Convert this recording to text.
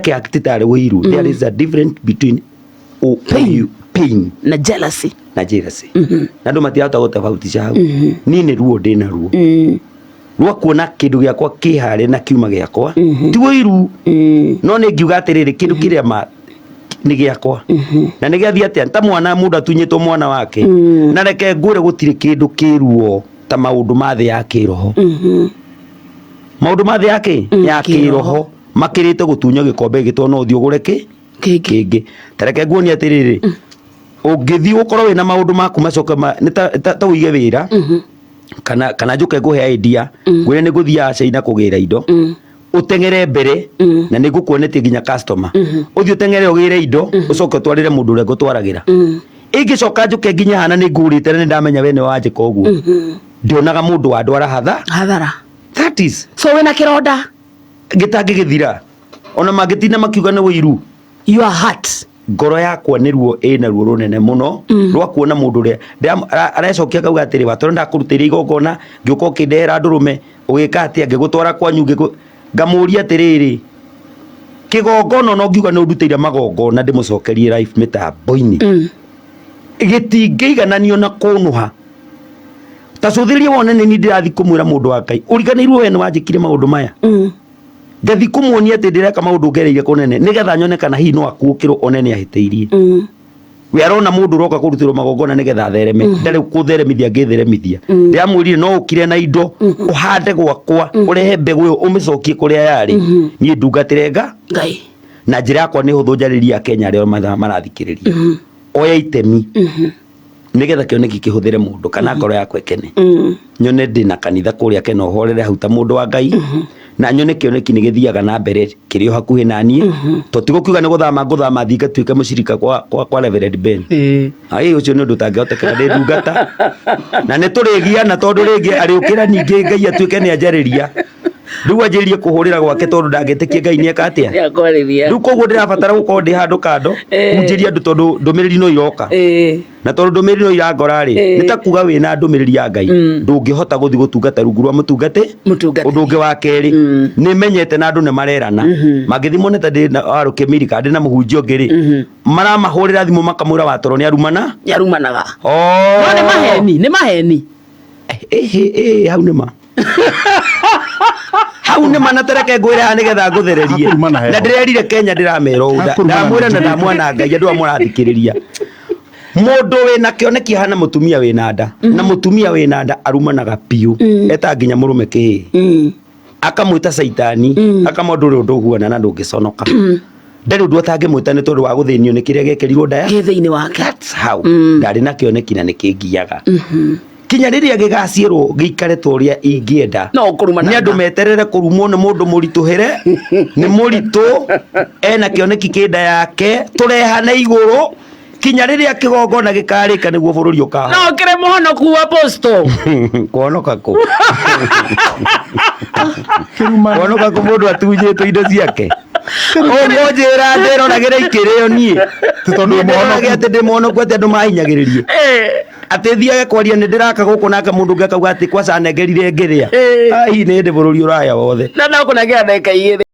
ake akititare wiru. There is a difference between pain na jealousy. Na ndu matiahota gutafautisha hau. Ni ni ruo ndina ruo. Ruo kuona kindu giakwa kihare na kiuma giakwa ti wiru. No ni ngiuga atiriri kindu kiria ma ni giakwa na ni giathia atia ta mwana mundu atunyitwo mwana wake na reke ngure gutire kindu kiruo ta maundu ma thi ya kiroho. Maundu ma thi yake ya kiroho makirite gutunya gikombe gitwo no thio gure kingi. Tareke nguoni atiriri ungithi ukorwo wina maundu maku macoka ni ta uige wira kana njuke nguhe idea ngwire ni guthia China kugira indo utengere mbere na ni ngukuonetie nginya customer uthio utengere ugire indo ucoke twarire mundu ure ngutwaragira ingicoka njuke nginya hana ni ngurite ni ndamenya wene wanjika uguo ndionaga mundu wa ndwara hathara. That is so wena kironda gitangi githira ona magitina makiuga ni wiru your heart ngoro yakwa ni ruo ina ruo runene muno rwa kuona mundu ria arecokia kauga atiri watoro ndakurutira igongona ngiuko kindera ndurume ugika atia ngigutwara kwanyu ngamuria atiriri kigongona no ngiuga ni urutira magongona ndimucokerie life mitambo-ini gitingiigananio na kunuha tacuthirie wone ni ndirathi kumwira mundu wa Ngai uriganirwo we ni wanjikire maundu maya ngathi kumuonia ati ndireka maundu ngereire kunene nigetha nyone kana hi no akuukirwo onene ahiteirie we arona mundu roka kurutirwo magongona nigetha thereme ndari kutheremithia ngitheremithia ndiamwirire no ukire na indo uhande gwakwa urehe mbegu yo umicokie kuria yari ni ndungatire Ngai na njira yakwa ni huthu njariria Kenya rio marathikiriria oya itemi nigetha kioneki kihuthire mundu kana ngoro yakwa ikene nyone ndina kanitha kuria kena uhorere hauta mundu wa Ngai na nyone kioneki ni githiaga na mbere kirio hakuhi nanie to tigukiuga ni guthama thinga tuike mucirika kwa Reverend Ben ai ucio ni undu tangihoteka ndi ndungata na ni turigia na tondu ringi ariukira ningi Ngai atuike ni anjariria riu anjirie kuhurira gwake tondu ndangetikie Ngai ni eka atia riu koguo ndirabatara gukorwo ndi handu kando unjirie andu tondu ndumiriri no iroka na tondu ndumiriri no irangora ri ni ta kuga wina ndumiriri ya Ngai ndungihota guthi gutungata rungu rwa mutungate undu ungi wa keri ni menyete na andu ne marerana magithi moneta ndi na aruke mirika ndi na muhunjio ngiri maramahurira thimu makamwira watoro ni yarumanaga no ni maheni hau nima hau nima natereke ngwira nigetha nguthererie na ndirerire Kenya ndiramera uu ndamwira na ndamwana Ngai andu amurathikiriria mundu wina kioneki hana mutumia wina nda na mutumia wina nda arumanaga piu eta nginya murume kihi akamwita Saitani akamwondu undu huana na ndungiconoka ndari undu atangimwita ni tondu wa guthinio ni kiria gekerirwo nda githiini wake. That's how ndari na kioneki na nikingiaga kinya riria gigacirwo giikare toria ingienda no kurumana ni andu meterere kurumwo ni mundu murituhere ni muritu ena kioneki kinda yake turehana iguru kinya riria kigongona gikarika niguo bururi ukaho no kire muhonoku wa apostle kuonoka ku kuonoka ku mundu atunyitwo indo ciake njira ndiroragire ikirio nie tondu muhonoku ati ndi muhonoku ati andu mahinyagiririe ati thiage kwaria ni ndiraka guku nake mundu ngakauga ati kwaca nengerire ngiria ai ni ndi bururi uraya wothe na no kunagira ndeka igiri